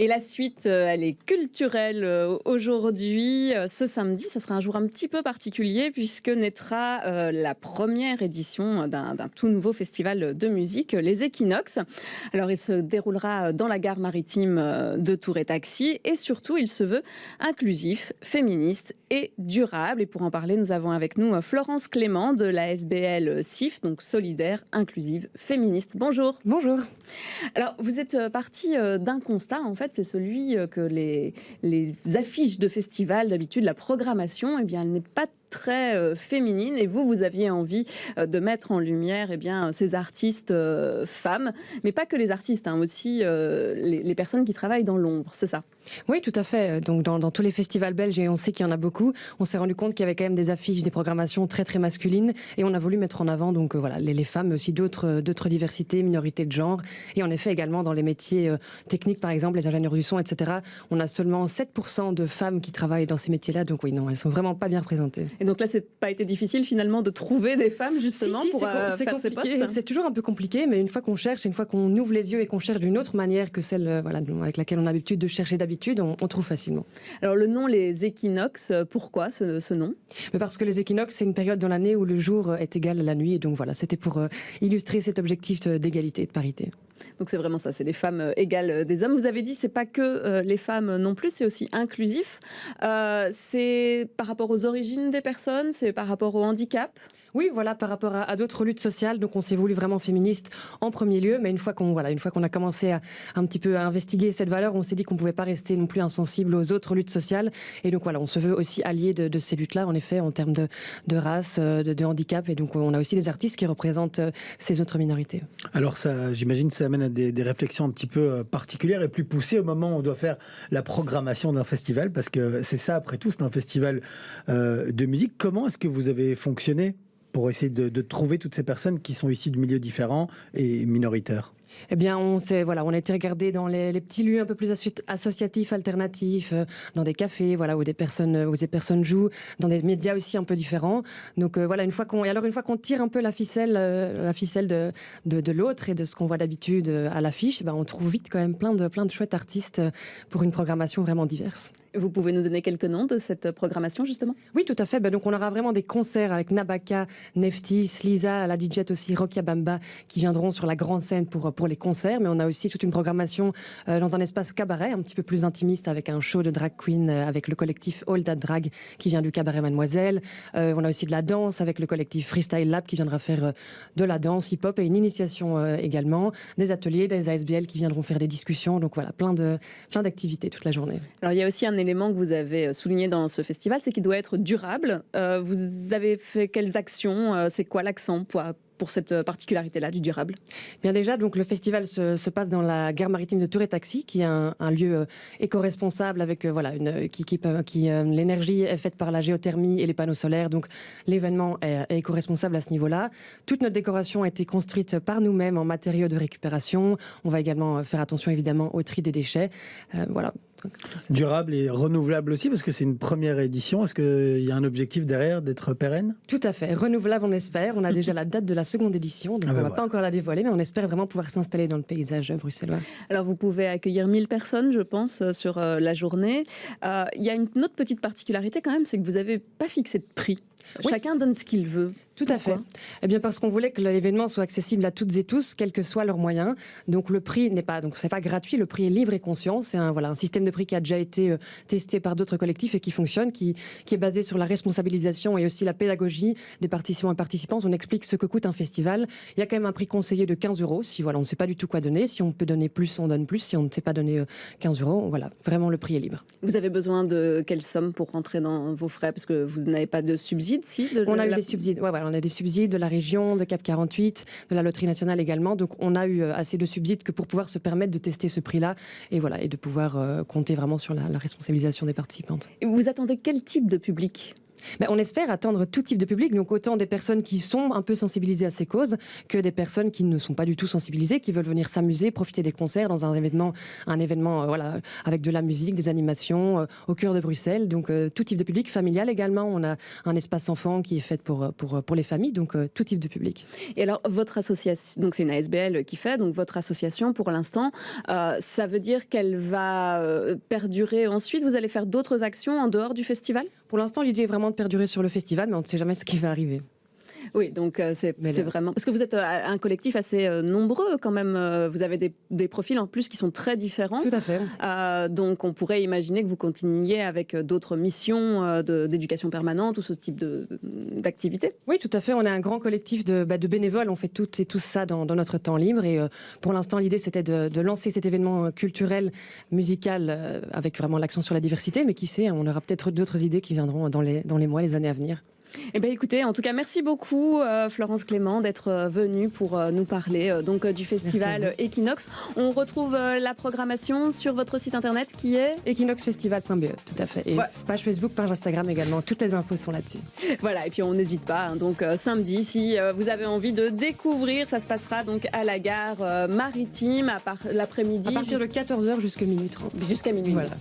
Et la suite, elle est culturelle aujourd'hui. Ce samedi, ça sera un jour un petit peu particulier puisque naîtra la première édition d'un tout nouveau festival de musique, les Equinox. Alors, il se déroulera dans la gare maritime de Tour et Taxi et surtout, il se veut inclusif, féministe et durable. Et pour en parler, nous avons avec nous Florence Clément de la SBL SIF, donc solidaire, inclusive, féministe. Bonjour. Bonjour. Alors, vous êtes partie d'un constat, en fait, c'est celui que les affiches de festival, d'habitude, la programmation, eh bien, elle n'est pas très féminine, et vous aviez envie de mettre en lumière ces artistes femmes, mais pas que les artistes, aussi les personnes qui travaillent dans l'ombre, c'est ça? Oui, tout à fait. Donc, dans tous les festivals belges, et on sait qu'il y en a beaucoup, on s'est rendu compte qu'il y avait quand même des affiches, des programmations très très masculines, et on a voulu mettre en avant donc voilà les femmes, mais aussi d'autres diversités, minorités de genre. Et en effet, également dans les métiers techniques, par exemple, les ingénieurs du son, etc., on a seulement 7% de femmes qui travaillent dans ces métiers-là. Donc oui, non, elles sont vraiment pas bien représentées. Et donc là, c'est pas été difficile finalement de trouver des femmes justement pour faire ces postes? C'est toujours un peu compliqué, mais une fois qu'on cherche, une fois qu'on ouvre les yeux et qu'on cherche d'une autre manière que celle avec laquelle on a l'habitude de chercher d'habitude, on trouve facilement. Alors le nom, les Equinox, pourquoi ce nom? Mais parce que les équinoxes, c'est une période dans l'année où le jour est égal à la nuit, et donc voilà, c'était pour illustrer cet objectif d'égalité et de parité. Donc c'est vraiment ça, c'est les femmes égales des hommes. Vous avez dit c'est pas que les femmes non plus, c'est aussi inclusif. C'est par rapport aux origines des personnes, c'est par rapport au handicap. Oui, voilà, par rapport à d'autres luttes sociales. Donc, on s'est voulu vraiment féministe en premier lieu. Mais une fois qu'on a commencé à un petit peu à investiguer cette valeur, on s'est dit qu'on pouvait pas rester non plus insensible aux autres luttes sociales. Et donc, voilà, on se veut aussi allier de ces luttes-là, en effet, en termes de race, de handicap. Et donc, on a aussi des artistes qui représentent ces autres minorités. Alors, ça, j'imagine, ça amène à des réflexions un petit peu particulières et plus poussées au moment où on doit faire la programmation d'un festival. Parce que c'est ça, après tout, c'est un festival de musique. Comment est-ce que vous avez fonctionné pour essayer de trouver toutes ces personnes qui sont issues de milieux différents et minoritaires? Eh bien, on a été regarder dans les petits lieux un peu plus associatifs, alternatifs, dans des cafés, où des personnes jouent, dans des médias aussi un peu différents. Donc une fois qu'on tire un peu la ficelle de l'autre et de ce qu'on voit d'habitude à l'affiche, on trouve vite quand même plein de chouettes artistes pour une programmation vraiment diverse. Vous pouvez nous donner quelques noms de cette programmation, justement? Oui, tout à fait. Donc, on aura vraiment des concerts avec Nabaka, Nefti, Sliza, la DJ aussi, Rokia Bamba, qui viendront sur la grande scène pour les concerts. Mais on a aussi toute une programmation dans un espace cabaret, un petit peu plus intimiste, avec un show de drag queen, avec le collectif All That Drag, qui vient du cabaret Mademoiselle. On a aussi de la danse avec le collectif Freestyle Lab, qui viendra faire de la danse hip-hop et une initiation également. Des ateliers, des ASBL qui viendront faire des discussions. Donc, voilà, plein d'activités toute la journée. Alors, il y a aussi un élément que vous avez souligné dans ce festival, c'est qu'il doit être durable. Vous avez fait quelles actions? C'est quoi l'accent pour cette particularité-là du durable? Bien déjà, donc le festival se passe dans la gare maritime de Tour et Taxi, qui est un lieu éco-responsable avec l'énergie est faite par la géothermie et les panneaux solaires. Donc l'événement est éco-responsable à ce niveau-là. Toute notre décoration a été construite par nous-mêmes en matériaux de récupération. On va également faire attention évidemment au tri des déchets. Voilà. Durable et renouvelable aussi, parce que c'est une première édition. Est-ce qu'il y a un objectif derrière d'être pérenne? Tout à fait. Renouvelable, on espère. On a déjà la date de la seconde édition, donc on ne va pas encore la dévoiler, mais on espère vraiment pouvoir s'installer dans le paysage bruxellois. Alors, vous pouvez accueillir 1000 personnes, je pense, sur la journée. Il y a une autre petite particularité quand même, c'est que vous n'avez pas fixé de prix. Oui. Chacun donne ce qu'il veut. Tout à fait. Eh bien, parce qu'on voulait que l'événement soit accessible à toutes et tous, quels que soient leurs moyens. Donc, le prix c'est pas gratuit. Le prix est libre et conscient. C'est un système de prix qui a déjà été testé par d'autres collectifs et qui fonctionne, qui est basé sur la responsabilisation et aussi la pédagogie des participants et participantes. On explique ce que coûte un festival. Il y a quand même un prix conseillé de 15 €. Si on ne sait pas du tout quoi donner, si on peut donner plus, on donne plus. Si on ne sait pas donner 15 €, vraiment le prix est libre. Vous avez besoin de quelle somme pour rentrer dans vos frais? Parce que vous n'avez pas de subsides, si? On a eu des subsides. On a des subsides de la région, de Cap 48, de la loterie nationale également. Donc, on a eu assez de subsides que pour pouvoir se permettre de tester ce prix-là et de pouvoir compter vraiment sur la responsabilisation des participantes. Et vous attendez quel type de public? On espère atteindre tout type de public, donc autant des personnes qui sont un peu sensibilisées à ces causes que des personnes qui ne sont pas du tout sensibilisées, qui veulent venir s'amuser, profiter des concerts dans un événement voilà, avec de la musique, des animations au cœur de Bruxelles. Donc tout type de public, familial également. On a un espace enfant qui est fait pour les familles, donc tout type de public. Et alors votre association, donc c'est une ASBL qui fait, donc votre association pour l'instant, ça veut dire qu'elle va perdurer ensuite. Vous allez faire d'autres actions en dehors du festival? Pour l'instant, l'idée est vraiment de perdurer sur le festival, mais on ne sait jamais ce qui va arriver. Oui, donc c'est vraiment... Parce que vous êtes un collectif assez nombreux quand même. Vous avez des profils en plus qui sont très différents. Tout à fait. Donc on pourrait imaginer que vous continuiez avec d'autres missions d'éducation permanente ou ce type d'activité. Oui, tout à fait. On est un grand collectif de bénévoles. On fait toutes et tous ça dans notre temps libre. Et pour l'instant, l'idée, c'était de lancer cet événement culturel, musical, avec vraiment l'accent sur la diversité. Mais qui sait, on aura peut-être d'autres idées qui viendront dans les mois, les années à venir. Eh bien, écoutez, en tout cas, merci beaucoup, Florence Clément, d'être venue pour nous parler du festival Equinox. On retrouve la programmation sur votre site internet qui est equinoxfestival.be, tout à fait. Et page Facebook, page Instagram également. Toutes les infos sont là-dessus. Voilà, et puis on n'hésite pas. Donc samedi, si vous avez envie de découvrir, ça se passera donc à la gare maritime l'après-midi. À partir de 14h jusqu'à minuit 30. Jusqu'à minuit. Voilà.